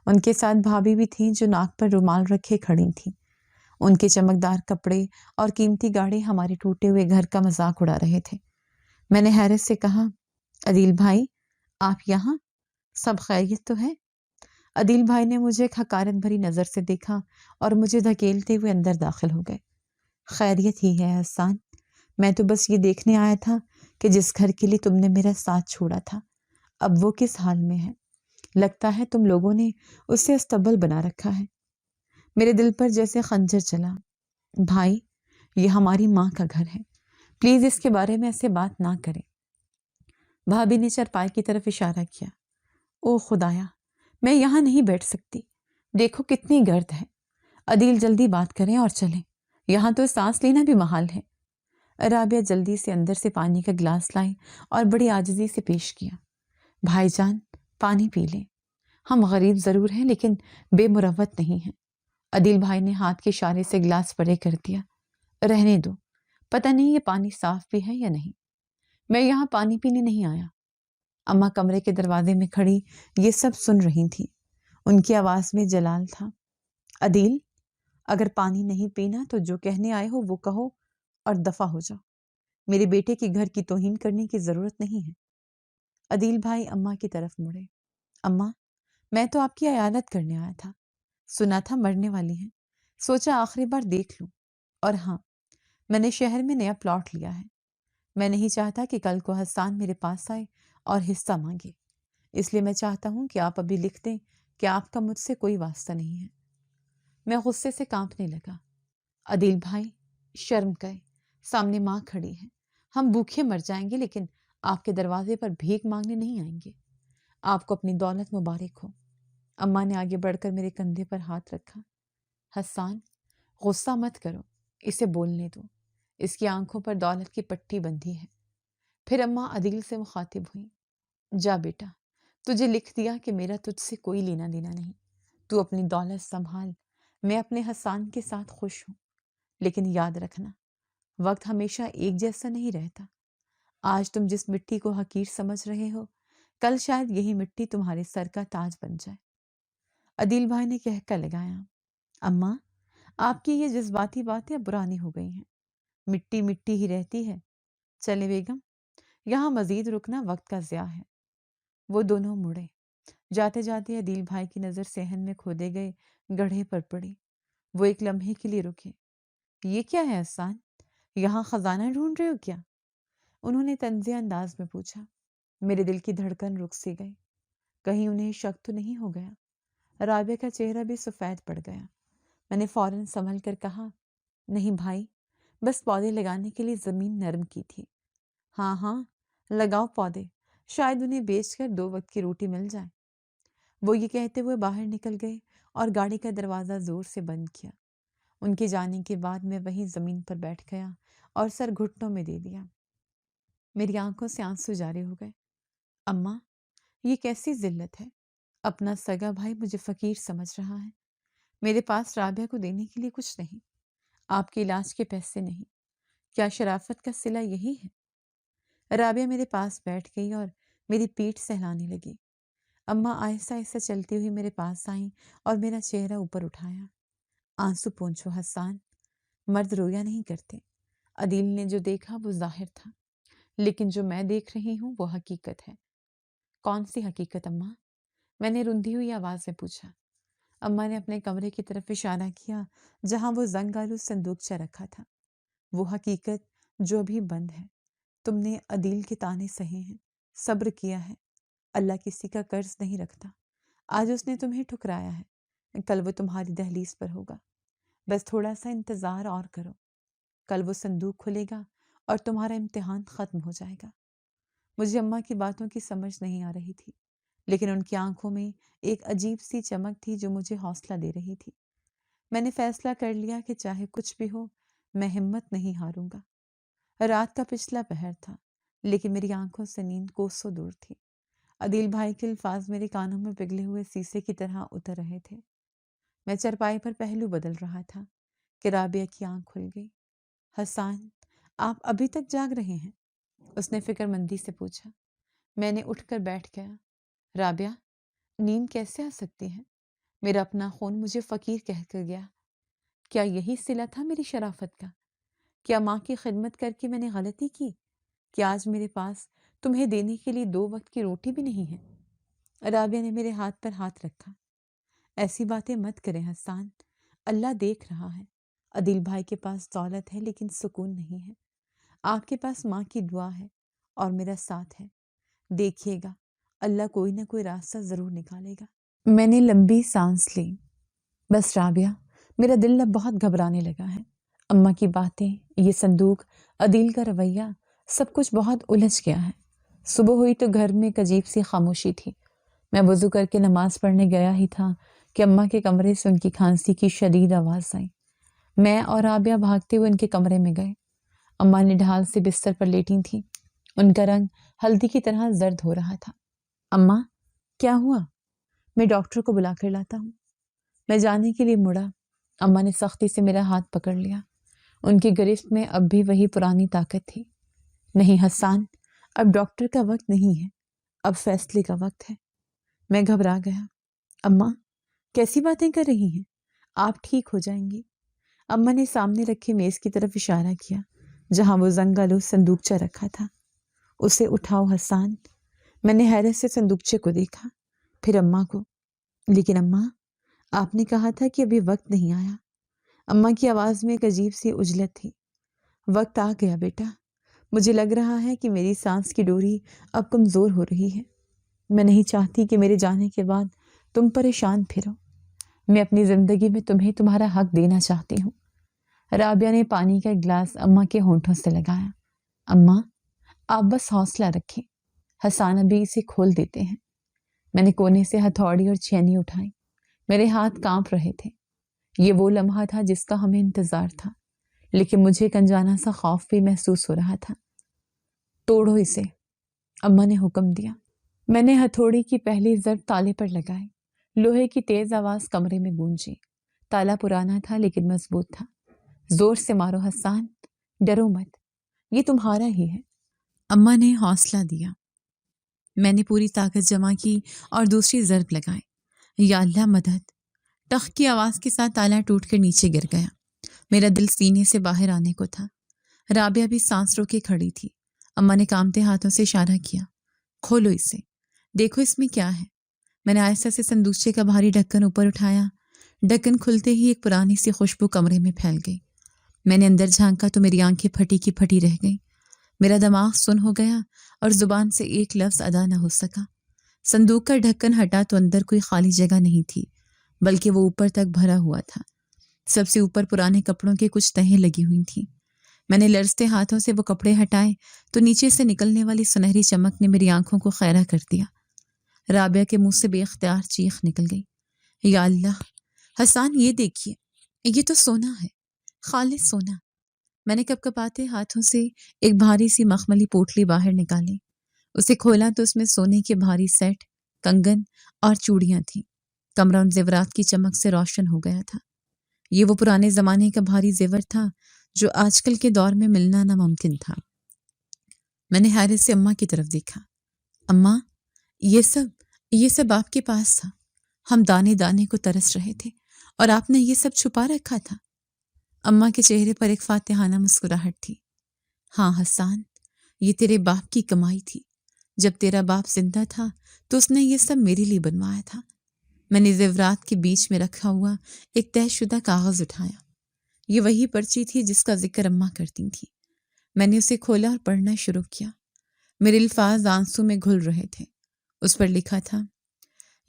ان کے ساتھ بھابھی بھی تھیں جو ناک پر رومال رکھے کھڑی تھیں۔ ان کے چمکدار کپڑے اور قیمتی گاڑے ہمارے ٹوٹے ہوئے گھر کا مذاق اڑا رہے تھے۔ میں نے حیرت سے کہا، عدیل بھائی، آپ یہاں؟ سب خیریت تو ہے؟ عدیل بھائی نے مجھے ایک حقارت بھری نظر سے دیکھا اور مجھے دھکیلتے ہوئے اندر داخل ہو گئے۔ خیریت ہی ہے حسان، میں تو بس یہ دیکھنے آیا تھا کہ جس گھر کے لیے تم نے میرا ساتھ چھوڑا تھا اب وہ کس حال میں ہے۔ لگتا ہے تم لوگوں نے اسے استبل بنا رکھا ہے۔ میرے دل پر جیسے خنجر چلا۔ بھائی، یہ ہماری ماں کا گھر ہے، پلیز اس کے بارے میں ایسے بات نہ کریں۔ بھابھی نے چرپائی کی طرف اشارہ کیا۔ او خدایا، میں یہاں نہیں بیٹھ سکتی، دیکھو کتنی گرد ہے۔ عدیل جلدی بات کریں اور چلیں، یہاں تو سانس لینا بھی محال ہے۔ رابعہ جلدی سے اندر سے پانی کا گلاس لائی اور بڑی عاجزی سے پیش کیا۔ بھائی جان، پانی پی لیں، ہم غریب ضرور ہیں لیکن بے مروت نہیں ہیں۔ عدیل بھائی نے ہاتھ کے اشارے سے گلاس پرے کر دیا۔ رہنے دو، پتہ نہیں یہ پانی صاف بھی ہے یا نہیں، میں یہاں پانی پینے نہیں آیا۔ اماں کمرے کے دروازے میں کھڑی یہ سب سن رہی تھی۔ ان کی آواز میں جلال تھا۔ عدیل، اگر پانی نہیں پینا تو جو کہنے آئے ہو وہ کہو اور دفع ہو جاؤ۔ میرے بیٹے کی گھر کی توہین کرنے کی ضرورت نہیں ہے۔ عدیل بھائی اماں کی طرف مڑے۔ اماں، میں تو آپ کی عیادت کرنے آیا تھا، سنا تھا مرنے والی ہیں، سوچا آخری بار دیکھ لوں۔ اور ہاں، میں نے شہر میں نیا پلاٹ لیا ہے، میں نہیں چاہتا کہ کل کو حسان میرے پاس آئے اور حصہ مانگے، اس لیے میں چاہتا ہوں کہ آپ ابھی لکھ دیں کہ آپ کا مجھ سے کوئی واسطہ نہیں ہے۔ میں غصے سے کانپنے لگا۔ عدیل بھائی، شرم کرے، سامنے ماں کھڑی ہے، ہم بھوکے مر جائیں گے لیکن آپ کے دروازے پر بھیک مانگنے نہیں آئیں گے۔ آپ کو اپنی دولت مبارک ہو۔ اماں نے آگے بڑھ کر میرے کندھے پر ہاتھ رکھا۔ حسان، غصہ مت کرو، اسے بولنے دو، اس کی آنکھوں پر دولت کی پٹی بندھی ہے۔ پھر اماں عدیل سے مخاطب ہوئی۔ جا بیٹا، تجھے لکھ دیا کہ میرا تجھ سے کوئی لینا دینا نہیں، تو اپنی دولت سنبھال، میں اپنے حسان کے ساتھ خوش ہوں، لیکن یاد رکھنا وقت ہمیشہ ایک جیسا نہیں رہتا۔ آج تم جس مٹی کو حقیر سمجھ رہے ہو، کل شاید یہی مٹی تمہارے سر کا تاج بن جائے۔ عدیل بھائی نے کہہ کر لگایا۔ اماں، آپ کی یہ جذباتی باتیں اب پرانی ہو گئی ہیں، مٹی مٹی ہی رہتی ہے۔ چلے بیگم، یہاں مزید رکنا وقت کا ضیاع ہے۔ وہ دونوں مڑے۔ جاتے جاتے عدیل بھائی کی نظر صحن میں کھودے گئے گڑھے پر پڑی۔ وہ ایک لمحے کے لیے رکے۔ یہ کیا ہے حسان، یہاں خزانہ ڈھونڈ رہے ہو کیا؟ انہوں نے طنزیہ انداز میں پوچھا۔ میرے دل کی دھڑکن رک سی گئی، کہیں انہیں شک تو نہیں ہو گیا۔ رابعہ کا چہرہ بھی سفید پڑ گیا۔ میں نے فوراً سنبھل کر کہا، نہیں بھائی، بس پودے لگانے کے لیے زمین نرم کی تھی۔ ہاں ہاں، لگاؤ پودے، شاید انہیں بیچ کر 2 وقت کی روٹی مل جائے۔ وہ یہ کہتے ہوئے باہر نکل گئے اور گاڑی کا دروازہ زور سے بند کیا۔ ان کے جانے کے بعد میں وہیں زمین پر بیٹھ گیا اور سر گھٹنوں میں دے دیا۔ میری آنکھوں سے آنسو جاری ہو گئے۔ اماں، یہ کیسی ذلت ہے، اپنا سگا بھائی مجھے فقیر سمجھ رہا ہے۔ میرے پاس رابعہ کو دینے کے لیے کچھ نہیں، آپ کے علاج کے پیسے نہیں، کیا شرافت کا صلہ یہی ہے؟ رابعہ میرے پاس بیٹھ گئی اور میری پیٹھ سہلانے لگی۔ اماں آہستہ آہستہ چلتی ہوئی میرے پاس آئیں اور میرا چہرہ اوپر اٹھایا۔ آنسو پونچھو حسان، مرد رویا نہیں کرتے۔ عدیل نے جو دیکھا وہ ظاہر تھا، لیکن جو میں دیکھ رہی ہوں وہ حقیقت ہے۔ کون سی حقیقت اماں؟ میں نے رندھی ہوئی آواز میں پوچھا۔ اماں نے اپنے کمرے کی طرف اشارہ کیا جہاں وہ زنگ آلود صندوقچہ رکھا تھا۔ وہ حقیقت جو ابھی بند ہے۔ تم نے عدیل کے تانے سہے ہیں، صبر کیا ہے۔ اللہ کسی کا قرض نہیں رکھتا۔ آج اس نے تمہیں ٹھکرایا ہے، کل وہ تمہاری دہلیز پر ہوگا۔ بس تھوڑا سا انتظار اور کرو، کل وہ صندوق کھلے گا اور تمہارا امتحان ختم ہو جائے گا۔ مجھے اماں کی باتوں کی سمجھ نہیں آ رہی تھی، لیکن ان کی آنکھوں میں ایک عجیب سی چمک تھی جو مجھے حوصلہ دے رہی تھی۔ میں نے فیصلہ کر لیا کہ چاہے کچھ بھی ہو، میں ہمت نہیں ہاروں گا۔ رات کا پچھلا پہر تھا، لیکن میری آنکھوں سے نیند کوسوں دور تھی۔ عدیل بھائی کے الفاظ میرے کانوں میں پگھلے ہوئے سیسے کی طرح اتر رہے تھے۔ میں چرپائی پر پہلو بدل رہا تھا کہ رابعہ کی آنکھ کھل گئی۔ حسان، آپ ابھی تک جاگ رہے ہیں؟ اس نے فکر مندی سے پوچھا۔ میں نے اٹھ کر بیٹھ گیا۔ رابعہ، نیند کیسے آ سکتی ہے؟ میرا اپنا خون مجھے فقیر کہہ کر گیا۔ کیا یہی صلہ تھا میری شرافت کا؟ کیا ماں کی خدمت کر کے میں نے غلطی کی کہ آج میرے پاس تمہیں دینے کے لیے 2 وقت کی روٹی بھی نہیں ہے؟ رابعہ نے میرے ہاتھ پر ہاتھ رکھا۔ ایسی باتیں مت کریں حسان، اللہ دیکھ رہا ہے۔ عدیل بھائی کے پاس دولت ہے لیکن سکون نہیں ہے۔ آپ کے پاس ماں کی دعا ہے اور میرا ساتھ ہے. دیکھیے گا اللہ کوئی نہ کوئی راستہ ضرور نکالے گا. میں نے لمبی سانس لی. بس رابعہ، میرا دل اب بہت گھبرانے لگا ہے. اماں کی باتیں، یہ صندوق، عدیل کا رویہ، سب کچھ بہت الجھ گیا ہے. صبح ہوئی تو گھر میں ایک عجیب سی خاموشی تھی. میں وضو کر کے نماز پڑھنے گیا ہی تھا کہ اماں کے کمرے سے ان کی کھانسی کی شدید آواز آئی. میں اور رابعہ بھاگتے ہوئے ان کے کمرے میں گئے. اماں نے ڈھال سے بستر پر لیٹی تھیں. ان کا رنگ ہلدی کی طرح زرد ہو رہا تھا. اماں، کیا ہوا؟ میں ڈاکٹر کو بلا کر لاتا ہوں. میں جانے کے لیے مڑا. اماں نے سختی سے میرا ہاتھ پکڑ لیا. ان کی گرفت میں اب بھی وہی پرانی طاقت تھی. نہیں حسان، اب ڈاکٹر کا وقت نہیں ہے، اب فیصلے کا وقت ہے. میں گھبرا گیا. اماں، کیسی باتیں کر رہی ہیں؟ آپ ٹھیک ہو جائیں گی. اماں نے سامنے رکھے میز کی طرف اشارہ کیا جہاں وہ زنگالو صندوقچہ رکھا تھا. اسے اٹھاؤ حسان. میں نے حیرت سے صندوقچے کو دیکھا، پھر اماں کو. لیکن اماں، آپ نے کہا تھا کہ ابھی وقت نہیں آیا. اماں کی آواز میں ایک عجیب سی عجلت تھی. وقت آ گیا بیٹا. مجھے لگ رہا ہے کہ میری سانس کی ڈوری اب کمزور ہو رہی ہے. میں نہیں چاہتی کہ میرے جانے کے بعد تم پریشان پھرو. میں اپنی زندگی میں تمہیں تمہارا حق دینا چاہتی ہوں. رابعہ نے پانی کا ایک گلاس اماں کے ہونٹوں سے لگایا. اماں، آپ بس حوصلہ رکھیں، حسان ابھی اسے کھول دیتے ہیں. میں نے کونے سے ہتھوڑی اور چھینی اٹھائی. میرے ہاتھ کانپ رہے تھے. یہ وہ لمحہ تھا جس کا ہمیں انتظار تھا، لیکن مجھے ایک انجانا سا خوف بھی محسوس ہو رہا تھا. توڑو اسے، اماں نے حکم دیا. میں نے ہتھوڑی کی پہلی ضرب تالے پر لگائی. لوہے کی تیز آواز کمرے میں گونجی. تالا پرانا تھا لیکن مضبوط تھا. زور سے مارو حسان، ڈرو مت، یہ تمہارا ہی ہے. اماں نے حوصلہ دیا. میں نے پوری طاقت جمع کی اور دوسری ضرب لگائی. یا اللہ مدد. ٹخ کی آواز کے ساتھ تالا ٹوٹ کر نیچے گر گیا. میرا دل سینے سے باہر آنے کو تھا. رابعہ بھی سانس روکے کھڑی تھی. اماں نے کانپتے ہاتھوں سے اشارہ کیا. کھولو اسے، دیکھو اس میں کیا ہے. میں نے آہستہ سے صندوقچے کا بھاری ڈھکن اوپر اٹھایا. ڈھکن کھلتے ہی ایک پرانی سی خوشبو کمرے میں پھیل گئی. میں نے اندر جھانکا تو میری آنکھیں پھٹی کی پھٹی رہ گئیں. میرا دماغ سن ہو گیا اور زبان سے ایک لفظ ادا نہ ہو سکا. صندوق کا ڈھکن ہٹا تو اندر کوئی خالی جگہ نہیں تھی، بلکہ وہ اوپر تک بھرا ہوا تھا. سب سے اوپر پرانے کپڑوں کے کچھ تہیں لگی ہوئی تھیں. میں نے لرزتے ہاتھوں سے وہ کپڑے ہٹائے تو نیچے سے نکلنے والی سنہری چمک نے میری آنکھوں کو خیرہ کر دیا. رابعہ کے منہ سے بے اختیار چیخ نکل گئی. یا اللہ، حسان یہ دیکھیے، یہ تو سونا ہے، خالص سونا. میں نے کپ کپاتے ہاتھوں سے ایک بھاری سی مخملی پوٹلی باہر نکالی. اسے کھولا تو اس میں سونے کے بھاری سیٹ، کنگن اور چوڑیاں تھیں. کمرہ ان زیورات کی چمک سے روشن ہو گیا تھا. یہ وہ پرانے زمانے کا بھاری زیور تھا جو آج کل کے دور میں ملنا ناممکن تھا. میں نے حیرت سے اماں کی طرف دیکھا. اماں، یہ سب آپ کے پاس تھا. ہم دانے دانے کو ترس رہے تھے اور آپ نے یہ سب چھپا رکھا تھا. اماں کے چہرے پر ایک فاتحانہ مسکراہٹ تھی. ہاں حسان، یہ تیرے باپ کی کمائی تھی. جب تیرا باپ زندہ تھا تو اس نے یہ سب میرے لیے بنوایا تھا. میں نے زیورات کے بیچ میں رکھا ہوا ایک طے شدہ کاغذ اٹھایا. یہ وہی پرچی تھی جس کا ذکر اماں کرتی تھی. میں نے اسے کھولا اور پڑھنا شروع کیا. میرے الفاظ آنسو میں گھل رہے تھے. اس پر لکھا تھا،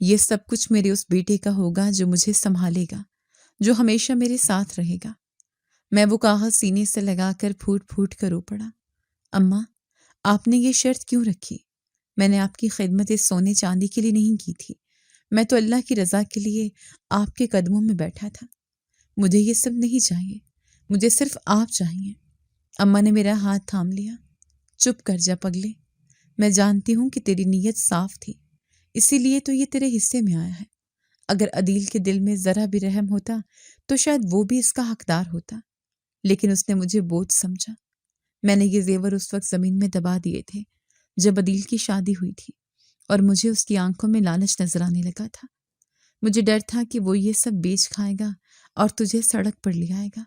یہ سب کچھ میرے اس بیٹے کا ہوگا جو مجھے سنبھالے گا، جو ہمیشہ میرے ساتھ رہے گا. میں وہ کاغذ سینے سے لگا کر پھوٹ پھوٹ کر رو پڑا. اماں، آپ نے یہ شرط کیوں رکھی؟ میں نے آپ کی خدمت اس سونے چاندی کے لیے نہیں کی تھی. میں تو اللہ کی رضا کے لیے آپ کے قدموں میں بیٹھا تھا. مجھے یہ سب نہیں چاہیے، مجھے صرف آپ چاہیے. اماں نے میرا ہاتھ تھام لیا. چپ کر جا پگلے، میں جانتی ہوں کہ تیری نیت صاف تھی، اسی لیے تو یہ تیرے حصے میں آیا ہے. اگر عدیل کے دل میں ذرا بھی رحم ہوتا تو شاید وہ بھی اس کا حقدار ہوتا، لیکن اس نے مجھے بوجھ سمجھا. میں نے یہ زیور اس وقت زمین میں دبا دیے تھے جب عدیل کی شادی ہوئی تھی، اور مجھے اس کی آنکھوں میں لالچ نظر آنے لگا تھا. مجھے ڈر تھا کہ وہ یہ سب بیچ کھائے گا اور تجھے سڑک پر لے آئے گا.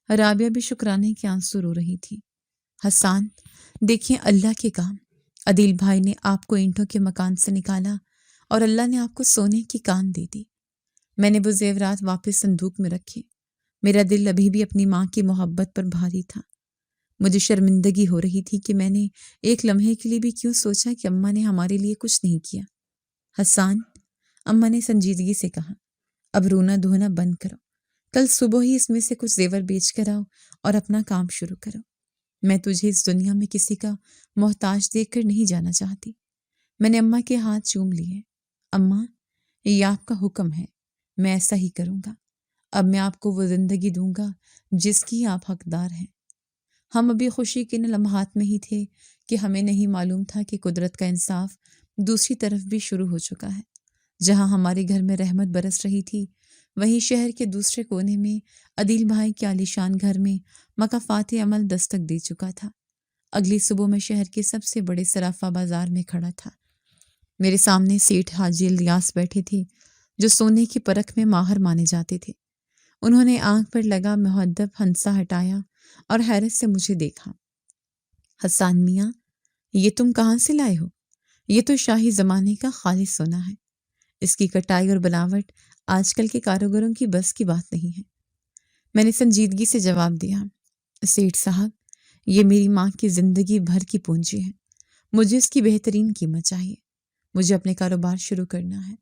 رابعہ بھی شکرانے کے آنسو رو رہی تھی. حسان، دیکھیں اللہ کے کام. عدیل بھائی نے آپ کو اینٹوں کے مکان سے نکالا اور اللہ نے آپ کو سونے کی کان دے دی. میں نے وہ زیورات واپس صندوق میں رکھے. میرا دل ابھی بھی اپنی ماں کی محبت پر بھاری تھا. مجھے شرمندگی ہو رہی تھی کہ میں نے ایک لمحے کے لیے بھی کیوں سوچا کہ اماں نے ہمارے لیے کچھ نہیں کیا۔ حسان، اماں نے سنجیدگی سے کہا، اب رونا دھونا بند کرو، کل صبح ہی اس میں سے کچھ زیور بیچ کر آؤ اور اپنا کام شروع کرو۔ میں تجھے اس دنیا میں کسی کا محتاج دیکھ کر نہیں جانا چاہتی۔ میں نے اماں کے ہاتھ چوم لیے۔ اماں، یہ آپ کا حکم ہے، میں ایسا ہی کروں گا۔ اب میں آپ کو وہ زندگی دوں گا جس کی آپ حقدار ہیں۔ ہم ابھی خوشی کے ان لمحات میں ہی تھے کہ ہمیں نہیں معلوم تھا کہ قدرت کا انصاف دوسری طرف بھی شروع ہو چکا ہے۔ جہاں ہمارے گھر میں رحمت برس رہی تھی، وہیں شہر کے دوسرے کونے میں عدیل بھائی کے عالیشان گھر میں مکافات عمل دستک دے چکا تھا۔ اگلی صبح میں شہر کے سب سے بڑے صرافہ بازار میں کھڑا تھا۔ میرے سامنے سیٹھ حاجی الیاس بیٹھے تھے، جو سونے کی پرکھ میں ماہر مانے جاتے تھے۔ انہوں نے آنکھ پر لگا مہذب ہنسا ہٹایا اور حیرت سے مجھے دیکھا۔ حسان میاں، یہ تم کہاں سے لائے ہو؟ یہ تو شاہی زمانے کا خالص سونا ہے۔ اس کی کٹائی اور بناوٹ آج کل کے کاروگروں کی بس کی بات نہیں ہے۔ میں نے سنجیدگی سے جواب دیا، سیٹھ صاحب، یہ میری ماں کی زندگی بھر کی پونجی ہے۔ مجھے اس کی بہترین قیمت چاہیے۔ مجھے اپنے کاروبار شروع کرنا ہے۔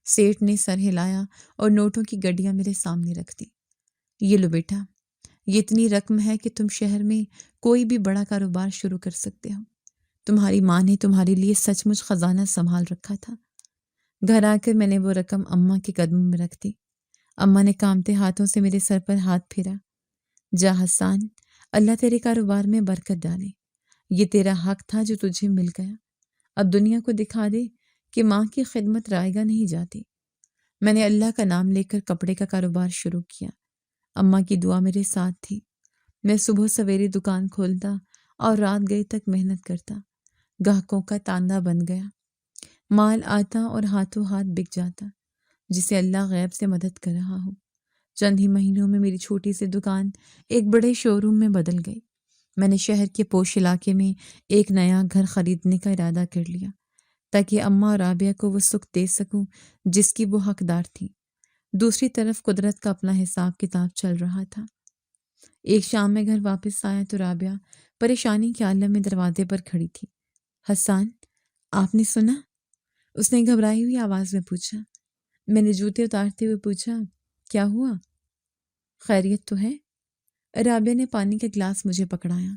سیٹھ نے سر ہلایا اور نوٹوں کی گڈیاں میرے سامنے رکھ دی۔ یہ لو بیٹا، یہ اتنی رقم ہے کہ تم شہر میں کوئی بھی بڑا کاروبار شروع کر سکتے ہو۔ تمہاری ماں نے تمہارے لیے سچ مچ خزانہ سنبھال رکھا تھا۔ گھر آ کر میں نے وہ رقم اماں کے قدموں میں رکھ دی۔ اماں نے کانپتے ہاتھوں سے میرے سر پر ہاتھ پھیرا۔ جا حسان، اللہ تیرے کاروبار میں برکت ڈالے۔ یہ تیرا حق تھا جو تجھے مل گیا۔ اب دنیا کو دکھا دے کہ ماں کی خدمت رائیگاں نہیں جاتی۔ میں نے اللہ کا نام لے کر کپڑے کا کاروبار شروع کیا۔ اماں کی دعا میرے ساتھ تھی۔ میں صبح سویرے دکان کھولتا اور رات گئے تک محنت کرتا۔ گاہکوں کا تاندا بن گیا۔ مال آتا اور ہاتھوں ہاتھ بک جاتا، جسے اللہ غیب سے مدد کر رہا ہو۔ چند ہی مہینوں میں میری چھوٹی سی دکان ایک بڑے شو روم میں بدل گئی۔ میں نے شہر کے پوش علاقے میں ایک نیا گھر خریدنے کا ارادہ کر لیا، تاکہ اماں اور رابعہ کو وہ سکھ دے سکوں جس کی وہ حقدار تھی۔ دوسری طرف قدرت کا اپنا حساب کتاب چل رہا تھا۔ ایک شام میں گھر واپس آیا تو رابعہ پریشانی کے عالم میں دروازے پر کھڑی تھی۔ حسان، آپ نے سنا؟ اس نے گھبرائی ہوئی آواز میں پوچھا۔ میں نے جوتے اتارتے ہوئے پوچھا، کیا ہوا؟ خیریت تو ہے؟ رابعہ نے پانی کا گلاس مجھے پکڑایا۔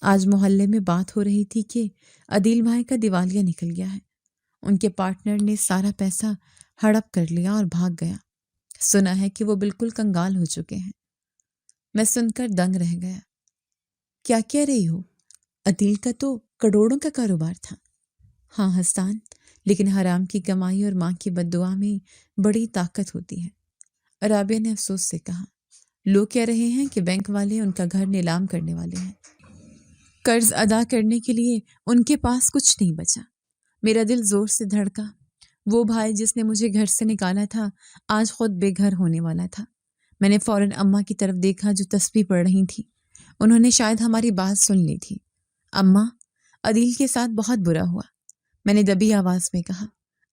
آج محلے میں بات ہو رہی تھی کہ عدیل بھائی کا دیوالیہ نکل گیا ہے۔ ان کے پارٹنر نے سارا پیسہ ہڑپ کر لیا اور بھاگ گیا۔ سنا ہے کہ وہ بالکل کنگال ہو چکے ہیں۔ میں سن کر دنگ رہ گیا۔ کیا کہہ رہی ہو؟ عدیل کا تو کروڑوں کا کاروبار تھا۔ ہاں حسان، لیکن حرام کی کمائی اور ماں کی بد دعا میں بڑی طاقت ہوتی ہے۔ رابعہ نے افسوس سے کہا، لوگ کہہ رہے ہیں کہ بینک والے ان کا گھر نیلام کرنے والے ہیں۔ قرض ادا کرنے کے لیے ان کے پاس کچھ نہیں بچا۔ میرا دل زور سے دھڑکا۔ وہ بھائی جس نے مجھے گھر سے نکالا تھا آج خود بے گھر ہونے والا تھا۔ میں نے فوراً اماں کی طرف دیکھا جو تسبیح پڑھ رہی تھی۔ انہوں نے شاید ہماری بات سن لی تھی۔ اماں، عدیل کے ساتھ بہت برا ہوا، میں نے دبی آواز میں کہا۔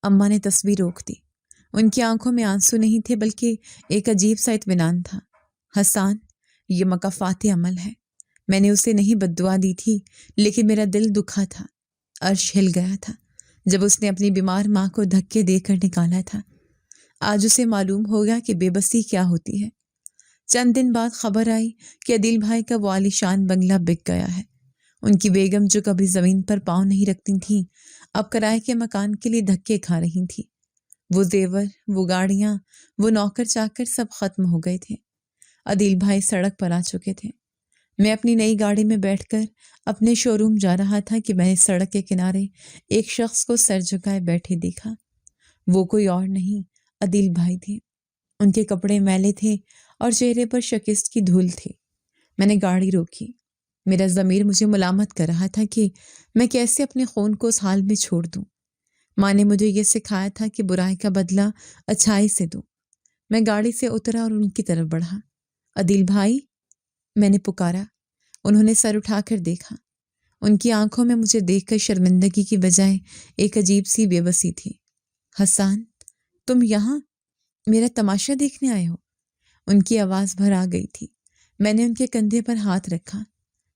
اماں نے تسبیح روک دی۔ ان کی آنکھوں میں آنسو نہیں تھے بلکہ ایک عجیب سا اطمینان تھا۔ حسان، یہ مکافات عمل ہے۔ میں نے اسے نہیں بد دعا دی تھی، لیکن میرا دل دکھا تھا۔ عرش ہل گیا تھا جب اس نے اپنی بیمار ماں کو دھکے دے کر نکالا تھا۔ آج اسے معلوم ہو گیا کہ بے بسی کیا ہوتی ہے۔ چند دن بعد خبر آئی کہ عدیل بھائی کا وہ عالیشان بنگلہ بک گیا ہے۔ ان کی بیگم جو کبھی زمین پر پاؤں نہیں رکھتی تھیں، اب کرائے کے مکان کے لیے دھکے کھا رہی تھیں۔ وہ زیور، وہ گاڑیاں، وہ نوکر چاکر سب ختم ہو گئے تھے۔ عدیل بھائی سڑک پر آ چکے تھے۔ میں اپنی نئی گاڑی میں بیٹھ کر اپنے شو روم جا رہا تھا کہ میں نے سڑک کے کنارے ایک شخص کو سر جھکائے بیٹھے دیکھا۔ وہ کوئی اور نہیں، عدیل بھائی تھے۔ ان کے کپڑے میلے تھے اور چہرے پر شکست کی دھول تھی۔ میں نے گاڑی روکی۔ میرا ضمیر مجھے ملامت کر رہا تھا کہ میں کیسے اپنے خون کو اس حال میں چھوڑ دوں۔ ماں نے مجھے یہ سکھایا تھا کہ برائی کا بدلہ اچھائی سے دوں۔ میں گاڑی سے اترا اور ان کی طرف بڑھا۔ عدیل بھائی، میں نے پکارا۔ انہوں نے سر اٹھا کر دیکھا۔ ان کی آنکھوں میں مجھے دیکھ کر شرمندگی کی بجائے ایک عجیب سی بے بسی تھی۔ حسان، تم یہاں میرا تماشا دیکھنے آئے ہو؟ ان کی آواز بھر آ گئی تھی۔ میں نے ان کے کندھے پر ہاتھ رکھا۔